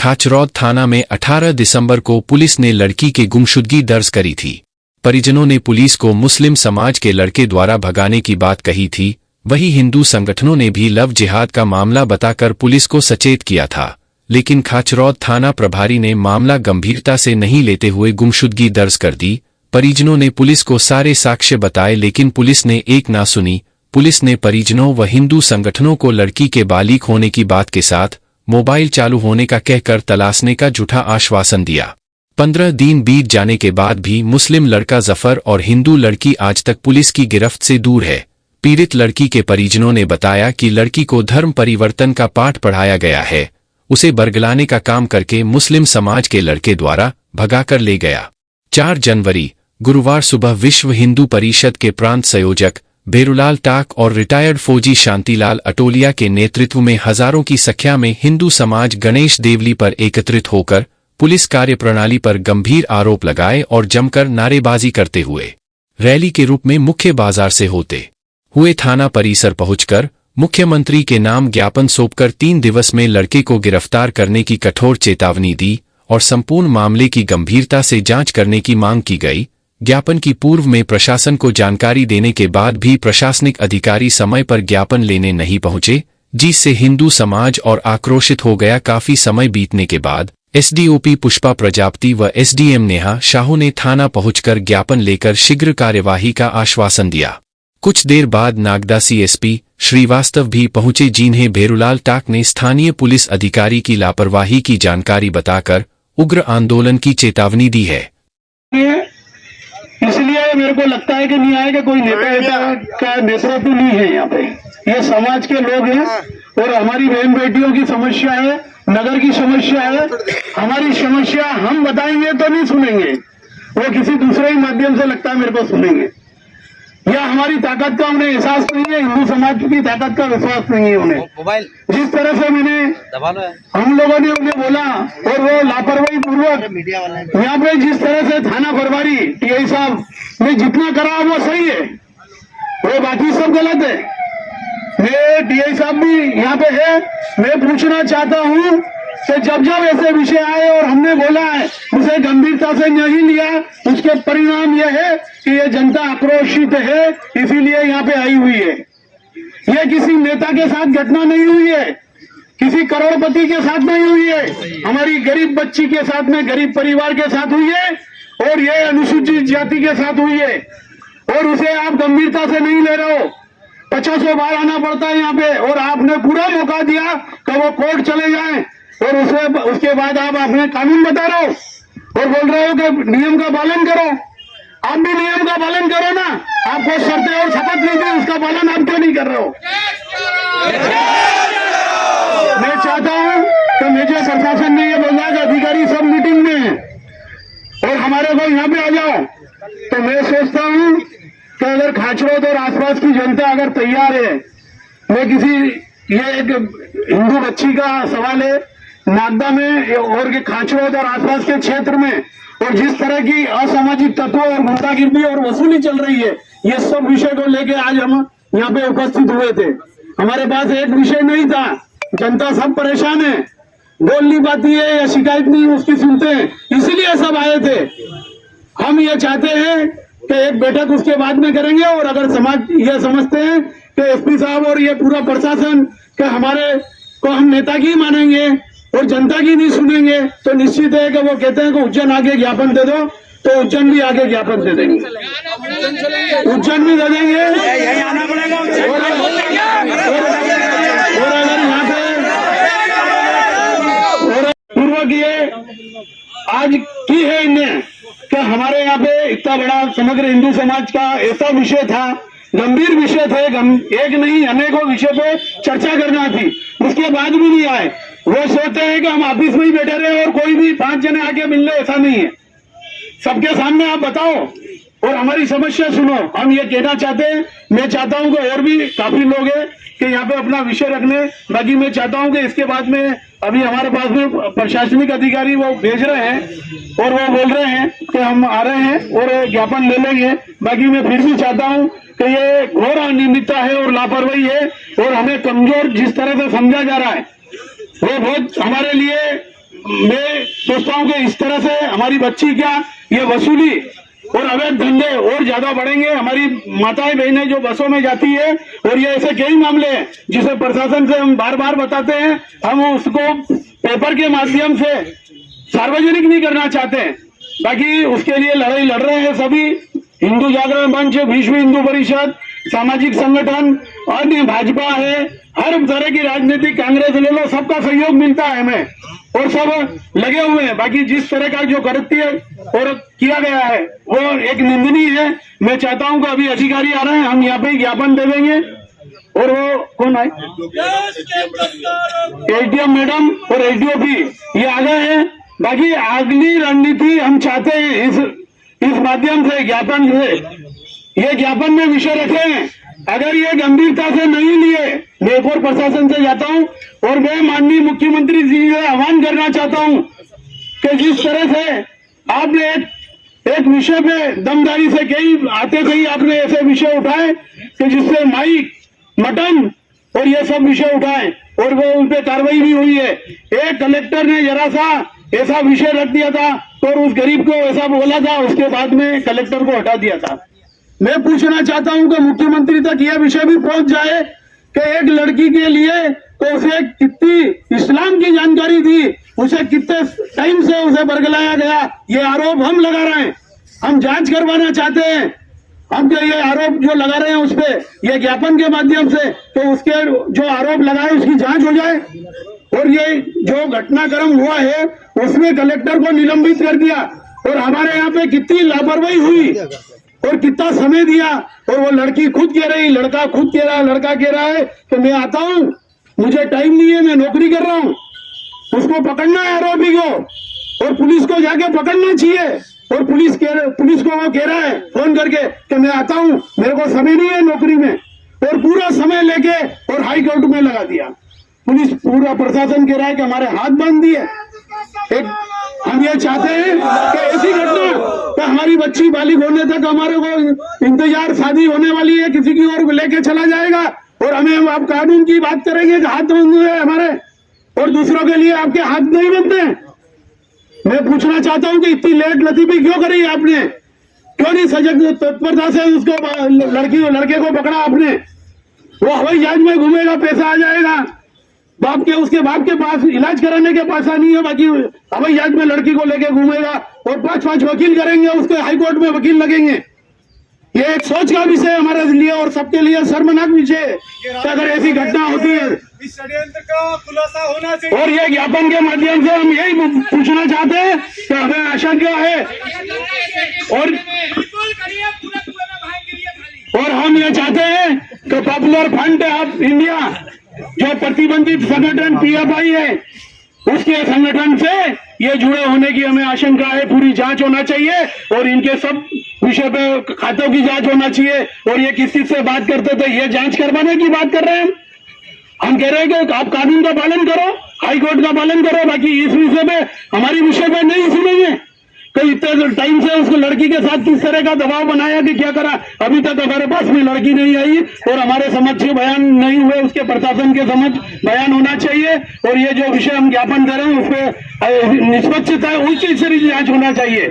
खाचरौद थाना में 18 दिसंबर को पुलिस ने लड़की की गुमशुदगी दर्ज करी थी। परिजनों ने पुलिस को मुस्लिम समाज के लड़के द्वारा भगाने की बात कही थी। वहीं हिंदू संगठनों ने भी लव जिहाद का मामला बताकर पुलिस को सचेत किया था, लेकिन खाचरौद थाना प्रभारी ने मामला गंभीरता से नहीं लेते हुए गुमशुदगी दर्ज कर दी। परिजनों ने पुलिस को सारे साक्ष्य बताए, लेकिन पुलिस ने एक ना सुनी। पुलिस ने परिजनों व हिंदू संगठनों को लड़की के बालिग होने की बात के साथ मोबाइल चालू होने का कहकर तलाशने का झूठा आश्वासन दिया। 15 दिन बीत जाने के बाद भी मुस्लिम लड़का जफर और हिंदू लड़की आज तक पुलिस की गिरफ्त से दूर है। पीड़ित लड़की के परिजनों ने बताया कि लड़की को धर्म परिवर्तन का पाठ पढ़ाया गया है। उसे बरगलाने का काम करके मुस्लिम समाज के लड़के द्वारा भगाकर ले गया। 4 जनवरी गुरुवार सुबह विश्व हिंदू परिषद के प्रांत संयोजक भेरूलाल टाक और रिटायर्ड फौजी शांतिलाल अटोलिया के नेतृत्व में हजारों की संख्या में हिंदू समाज गणेश देवली पर एकत्रित होकर पुलिस कार्यप्रणाली पर गंभीर आरोप लगाए और जमकर नारेबाजी करते हुए रैली के रूप में मुख्य बाजार से होते हुए थाना परिसर पहुंचकर मुख्यमंत्री के नाम ज्ञापन सौंपकर 3 दिवस में लड़के को गिरफ्तार करने की कठोर चेतावनी दी और संपूर्ण मामले की गंभीरता से जांच करने की मांग की गई। ज्ञापन की पूर्व में प्रशासन को जानकारी देने के बाद भी प्रशासनिक अधिकारी समय पर ज्ञापन लेने नहीं पहुंचे, जिससे हिंदू समाज और आक्रोशित हो गया। काफी समय बीतने के बाद एसडीओपी पुष्पा प्रजापति व एसडीएम नेहा शाहू ने थाना पहुंचकर ज्ञापन लेकर शीघ्र कार्यवाही का आश्वासन दिया। कुछ देर बाद नागदा सीएसपी श्रीवास्तव भी पहुंचे, जिन्हें भेरूलाल टाक ने स्थानीय पुलिस अधिकारी की लापरवाही की जानकारी बताकर उग्र आंदोलन की चेतावनी दी है। इसलिए मेरे को लगता है कि न्याय का कोई नेता का नेतृत्व नहीं है यहाँ पे। ये समाज के लोग हैं और हमारी बहन बेटियों की समस्या है, नगर की समस्या है। हमारी समस्या हम बताएंगे तो नहीं सुनेंगे, वो किसी दूसरे ही माध्यम से लगता है मेरे को सुनेंगे। या हमारी ताकत का उन्हें एहसास नहीं है, हिंदू समाज की ताकत का विश्वास नहीं है उन्हें। जिस तरह से हम लोगों ने उन्हें बोला और वो लापरवाही पूर्वक यहाँ पे जिस तरह से थाना प्रभारी टीआई साहब ने जितना करा वो सही है, वो बाकी सब गलत है। मैं टीआई साहब भी यहाँ पे है, मैं पूछना चाहता हूँ कि जब जब ऐसे विषय आए और हमने बोला है उसे गंभीरता से नहीं लिया, उसके परिणाम यह है कि ये जनता आक्रोशित है, इसीलिए यहाँ पे आई हुई है। ये किसी नेता के साथ घटना नहीं हुई है, किसी करोड़पति के साथ नहीं हुई है, हमारी गरीब बच्ची के साथ में, गरीब परिवार के साथ हुई है और ये अनुसूचित जाति के साथ हुई है। और उसे आप गंभीरता से नहीं ले रहे हो। 50 बार आना पड़ता है यहाँ पे और आपने पूरा मौका दिया कि वो कोर्ट चले जाएं और उसके बाद आप अपने कानून बता रहे हो और बोल रहे हो कि नियम का पालन करो। आप भी नियम का पालन करो ना, आपको शर्तें और शपथ ली थी, उसका पालन आप क्यों नहीं कर रहे हो? मैं चाहता हूं कि मेजर प्रशासन ने ये बोला कि अधिकारी सब मीटिंग में है और हमारे को यहाँ पे आ जाओ। तो मैं सोचता हूं कि अगर खाचरौद और आसपास की जनता अगर तैयार है, मैं ये एक हिंदू बच्ची का सवाल है नागदा में और खाचरौद और आसपास के क्षेत्र में, और जिस तरह की असामाजिक तत्वों और गुंडागिर्दी और वसूली चल रही है, ये सब विषय को लेके आज हम यहाँ पे उपस्थित हुए थे। हमारे पास एक विषय नहीं था, जनता सब परेशान है, बोल नहीं पाती है या शिकायत नहीं उसकी सुनते हैं, इसीलिए सब आए थे। हम ये चाहते हैं कि एक बैठक उसके बाद में करेंगे और अगर समाज ये समझते हैं कि एसपी साहब और ये पूरा प्रशासन के हमारे को हम नेता की मानेंगे और जनता की नहीं सुनेंगे, तो निश्चित है कि वो कहते हैं कि उज्जैन आगे ज्ञापन दे दो, तो उज्जैन भी आगे ज्ञापन दे देंगे, उज्जैन भी दे देंगे। आना पड़ेगा और अगर यहाँ पे पूर्वक ये आज की है इन्हें कि हमारे यहाँ पे इतना बड़ा समग्र हिंदू समाज का ऐसा विषय था, गंभीर विषय थे, एक नहीं अनेकों विषय पे चर्चा करना थी, उसके बाद भी नहीं आए। वो सोचते हैं कि हम ऑफिस में ही बैठे रहे और कोई भी 5 जने आके मिल ले, ऐसा नहीं है। सबके सामने आप बताओ और हमारी समस्या सुनो। हम ये कहना चाहते हैं, मैं चाहता हूं कि और भी काफी लोग हैं कि यहाँ पे अपना विषय रखने। बाकी मैं चाहता हूं कि इसके बाद में अभी हमारे पास में प्रशासनिक अधिकारी वो भेज रहे हैं और वो बोल रहे हैं कि हम आ रहे हैं और ज्ञापन ले लेंगे। बाकी मैं फिर भी चाहता हूं कि ये घोर अनियमितता है और लापरवाही है और हमें कमजोर जिस तरह से समझा जा रहा है वो बहुत हमारे लिए मैं सोचता हूँ कि इस तरह से हमारी बच्ची क्या ये वसूली और अवैध धंधे और ज्यादा बढ़ेंगे। हमारी माताएं बहनें जो बसों में जाती है और ये ऐसे कई मामले हैं जिसे प्रशासन से हम बार बार बताते हैं, हम उसको पेपर के माध्यम से सार्वजनिक नहीं करना चाहते, बाकी उसके लिए लड़ाई लड़ रहे हैं सभी। हिंदू जागरण मंच, विश्व हिंदू परिषद, सामाजिक संगठन, अन्य भाजपा है, हर तरह की राजनीतिक, कांग्रेस ले लो, सबका सहयोग मिलता है हमें और सब लगे हुए हैं। बाकी जिस तरह का जो कृत्य और किया गया है वो एक निंदनीय है। मैं चाहता हूं कि अभी अधिकारी आ रहे हैं, हम यहाँ पे ज्ञापन दे देंगे और वो कौन आए, एडीएम मैडम और एसडीओपी ये आ गए हैं। बाकी अगली रणनीति हम चाहते हैं इस माध्यम से ज्ञापन से, ये ज्ञापन में विषय रखे हैं। अगर ये गंभीरता से नहीं लिए, मैं एक और प्रशासन से जाता हूं और मैं माननीय मुख्यमंत्री जी से आह्वान करना चाहता हूं कि जिस तरह से आपने एक विषय पे दमदारी से कई आते कई आपने ऐसे विषय उठाए कि जिससे माइक, मटन और ये सब विषय उठाए और वो उन पे कार्रवाई भी हुई है। एक कलेक्टर ने जरा सा ऐसा विषय रख दिया था और उस गरीब को ऐसा बोला था, उसके बाद में कलेक्टर को हटा दिया था। मैं पूछना चाहता हूं कि मुख्यमंत्री तक यह विषय भी पहुंच जाए कि एक लड़की के लिए तो उसे कितनी इस्लाम की जानकारी थी, उसे कितने टाइम से उसे बरगलाया गया, ये आरोप हम लगा रहे हैं। हम जांच करवाना चाहते हैं, हम ये आरोप जो लगा रहे हैं उस पर यह ज्ञापन के माध्यम से तो उसके जो आरोप लगाए उसकी जांच हो जाए और ये जो घटनाक्रम हुआ है उसमें कलेक्टर को निलंबित कर दिया और हमारे यहाँ पे कितनी लापरवाही हुई और कितना समय दिया। और वो लड़की खुद कह रही, लड़का खुद कह रहा है, लड़का कह रहा है कि मैं आता हूं, मुझे टाइम नहीं है, मैं नौकरी कर रहा हूं। उसको पकड़ना है आरोपी को और पुलिस को जाके पकड़ना चाहिए और पुलिस को वो कह रहा है फोन करके कि मैं आता हूं, मेरे को समय नहीं है नौकरी में, और पूरा समय लेके और हाई कोर्ट में लगा दिया। पुलिस पूरा प्रशासन कह रहा है कि हमारे हाथ बांध दिए। हम ये चाहते हैं कि ऐसी घटना कि हमारी बच्ची बालिग होने तक हमारे को इंतजार, शादी होने वाली है, किसी की ओर लेके चला जाएगा और हमें आप कानून की बात करेंगे कि हाथ बंधे हैं हमारे और दूसरों के लिए आपके हाथ नहीं बनते। मैं पूछना चाहता हूं कि इतनी लेट लतीफी क्यों करी आपने, क्यों नहीं सजग तत्परता से उसको लड़के को पकड़ा आपने। वो हवाई जहाज में घूमेगा, पैसा आ जाएगा, उसके बाप के पास इलाज कराने के पैसा नहीं है, बाकी हवाई जहाज में लड़की को लेके घूमेगा और 5-5 वकील करेंगे, उसके हाईकोर्ट में वकील लगेंगे। ये एक सोच का विषय हमारे लिए और सबके लिए शर्मनाक विषय है कि अगर ऐसी घटना होती है इस षड्यंत्र का खुलासा होना चाहिए। और ये ज्ञापन के माध्यम से हम यही पूछना चाहते हैं कि हमें आशंका है और हम ये चाहते हैं कि पॉपुलर फ्रंट ऑफ इंडिया जो प्रतिबंधित संगठन पीएफआई है उसके संगठन से ये जुड़े होने की हमें आशंका है। पूरी जांच होना चाहिए और इनके सब विषय पे खातों की जांच होना चाहिए और ये किस चीज से बात करते थे, ये जांच करवाने की बात कर रहे हैं। हम कह रहे हैं कि आप कानून का पालन करो, हाई कोर्ट का पालन करो, बाकी इस विषय पे हमारी विषय पे नहीं सुनेंगे। कई इतने टाइम से उसको लड़की के साथ किस तरह का दबाव बनाया कि क्या करा, अभी तक हमारे पास में लड़की नहीं आई और हमारे समक्ष बयान नहीं हुए, उसके प्रशासन के समक्ष बयान होना चाहिए और ये जो विषय हम ज्ञापन दे रहे हैं उस पर निष्पक्षता उच्च स्तरीय जांच होना चाहिए।